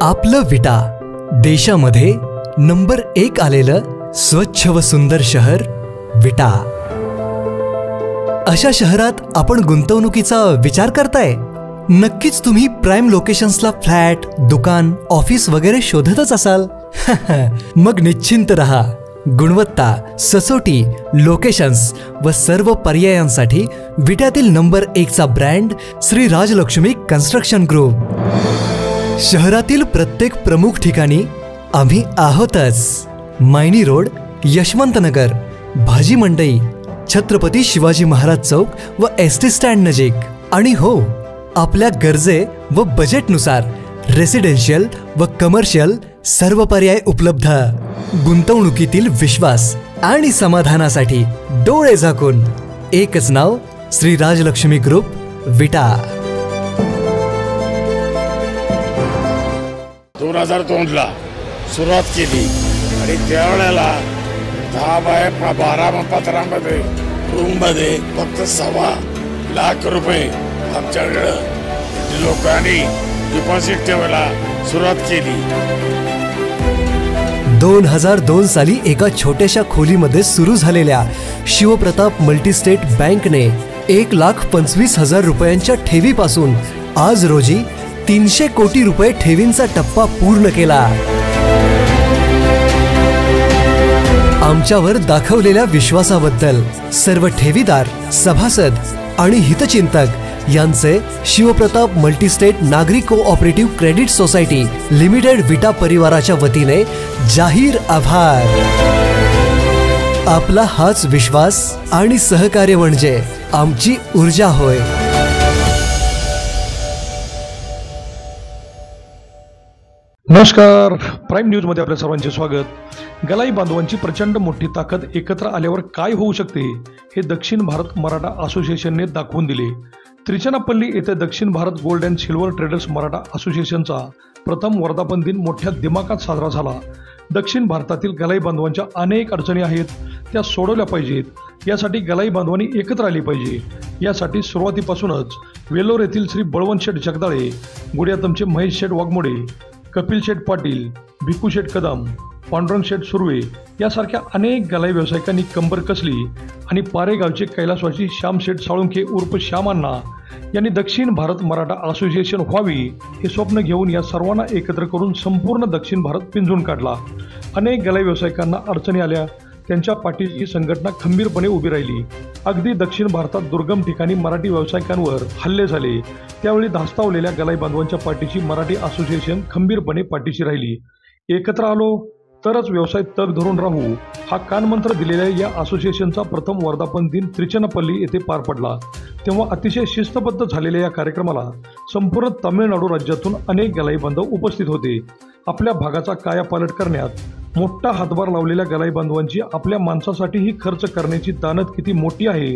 आपलं विटा देशामध्ये नंबर 1 आलेलं स्वच्छ व सुंदर शहर विटा। अशा शहरात आपण गुंतवणुकीचा विचार करताय? नक्कीच तुम्ही प्राइम लोकेशन्सला फ्लॅट, दुकान, ऑफिस वगैरे शोधतच असाल। मग निश्चिंत रहा, गुणवत्ता, सचोटी, लोकेशन्स व सर्व पर्यायांसाठी विट्यातील नंबर 1 चा brand Shri Rajlakshmi construction group. शहरातील प्रत्येक प्रमुख ठिकाणी आम्ही आहोतच। मायनी रोड, यशवंतनगर, भाजी मंडई, छत्रपती शिवाजी महाराज चौक व एसटी स्टँड नजीक। आणि हो, आपल्या गरजे व बजेटनुसार रेसिडेन्शियल व कमर्शियल सर्व पर्याय उपलब्ध। गुंतवणुकीतील विश्वास आणि समाधानासाठी डोळे झाकून एकच नाव, श्री राजलक्ष्मी ग्रुप विटा। 2002ला सुरुवात केली आणि त्यावेळेला 10 बाय 12 पत्रांमध्ये रूममध्ये फक्त 1.25 लाख रुपये आमच्याकडे लोकांनी डिपॉझिट ठेवायला सुरुवात केली। 2002 साली एका छोट्याशा खोलीमध्ये सुरू झालेल्या शिवप्रताप मल्टीस्टेट बँकने 1,25,000 रुपयांच्या ठेवीपासून आज रोजी 300 कोटी रुपये ठेवींचा टप्पा पूर्ण केला। आमच्यावर दाखवलेल्या विश्वासाबद्दल सर्व ठेवीदार, सभासद आणि हितचिंतक यांचे शिवप्रताप मल्टीस्टेट नागरी कोऑपरेटिव्ह क्रेडिट सोसायटी लिमिटेड विटा परिवाराच्या वतीने जाहीर आभार। आपला हाच विश्वास आणि सहकार्य म्हणजे आमची ऊर्जा होय। नमस्कार, प्राईम न्यूज मध्ये आपल्या सर्वांचे स्वागत। गलाई बांधवांची प्रचंड मोठी ताकद एकत्र आल्यावर काय होऊ शकते हे दक्षिण भारत मराठा असोसिएशनने दाखवून दिले। त्रिचनापल्ली येथे Dakshin Bharat gold and silver traders Maratha असोसिएशनचा प्रथम वर्धापन दिन मोठ्या दिमाखात साजरा झाला। दक्षिण भारतातील गलाई बांधवांच्या अनेक अडचणी आहेत, त्या सोडवल्या पाहिजेत। यासाठी गलाई बांधवांनी एकत्र आली पाहिजे। यासाठी सुरुवातीपासूनच वेल्लोर येथील श्री बळवंत शेठ जगदाळे, गुडियातमचे महेश शेठ वाघमोडे, कपिल शेठ पाटील, भिकू शेठ कदम, पांडुरंग शेठ सुर्वे यासारख्या अनेक गलाई व्यावसायिकांनी कंबर कसली आणि पारेगावचे कैलासवासी श्याम शेठ साळुंखे उर्फ श्यामांना यांनी दक्षिण भारत मराठा असोसिएशन व्हावी हे स्वप्न घेऊन या सर्वांना एकत्र करून संपूर्ण दक्षिण भारत पिंजून काढला। अनेक गलाई व्यावसायिकांना अडचणी आल्या, त्यांच्या पाठीशी ही संघटना खंबीरपणे उभी राहिली। अगदी दक्षिण भारतात दुर्गम ठिकाणी मराठी व्यावसायिकांवर हल्ले झाले, त्यावेळी धास्तावलेल्या गलाई बांधवांच्या पाठीशी मराठी असोसिएशन खंबीरपणे पाठीशी राहिली। एकत्र आलो तरच व्यवसाय तग धरून राहू हा कानमंत्र दिलेल्या या असोसिएशनचा प्रथम वर्धापन दिन त्रिचनापल्ली येथे पार पडला। तेव्हा अतिशय शिस्तबद्ध झालेल्या या कार्यक्रमाला संपूर्ण तामिळनाडू राज्यातून अनेक गलाई बांधव उपस्थित होते। आपल्या भागाचा कायापालट करण्यात मोठा हातभार लावलेल्या गलाई बांधवांची आपल्या माणसासाठीही खर्च करण्याची दानत किती मोठी आहे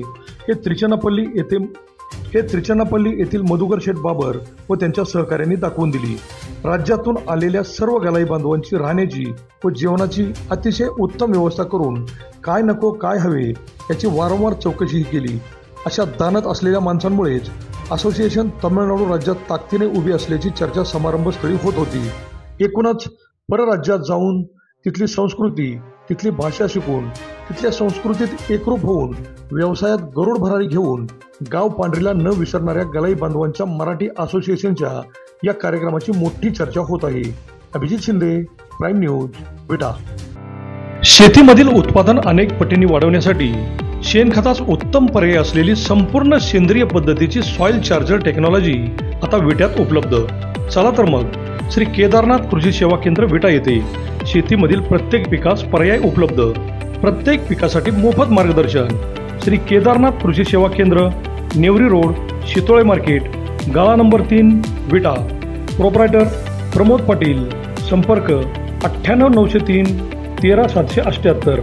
हे त्रिचनापल्ली येथील मधुकर शेठ बाबर व त्यांच्या सहकार्यांनी दाखवून दिली। राज्यातून आलेल्या सर्व गलाई बांधवांची राहण्याची व जेवणाची अतिशय उत्तम व्यवस्था करून काय नको काय हवे याची वारंवार चौकशीही केली। अशा दानत असलेल्या माणसांमुळेच असोसिएशन तामिळनाडू राज्यात ताकदीने उभी असल्याची चर्चा समारंभस्थळी होत होती। एकूणच परराज्यात जाऊन तिथली संस्कृती, तिथली भाषा शिकून, तिथल्या संस्कृतीत एकरूप होऊन, व्यवसायात गरुड भरारी घेऊन गाव पांढरीला न विसरणाऱ्या गलाई बांधवांच्या मराठी असोसिएशनच्या या कार्यक्रमाची मोठी चर्चा होत आहे। अभिजित शिंदे, प्राईम न्यूज, विटा। शेतीमधील उत्पादन अनेक पटींनी वाढवण्यासाठी शेणखतास उत्तम पर्याय असलेली संपूर्ण सेंद्रिय पद्धतीची सॉइल चार्जर टेक्नॉलॉजी आता विट्यात उपलब्ध। चला तर मग श्री केदारनाथ कृषी सेवा केंद्र विटा येथे शेतीमधील प्रत्येक पिकास पर्याय उपलब्ध, प्रत्येक पिकासाठी मोफत मार्गदर्शन। श्री केदारनाथ कृषी सेवा केंद्र, नेवरी रोड, शितोळे मार्केट, गाळा नंबर 3, विटा। प्रोप्रायटर प्रमोद पाटील। संपर्क 98 903 13 778।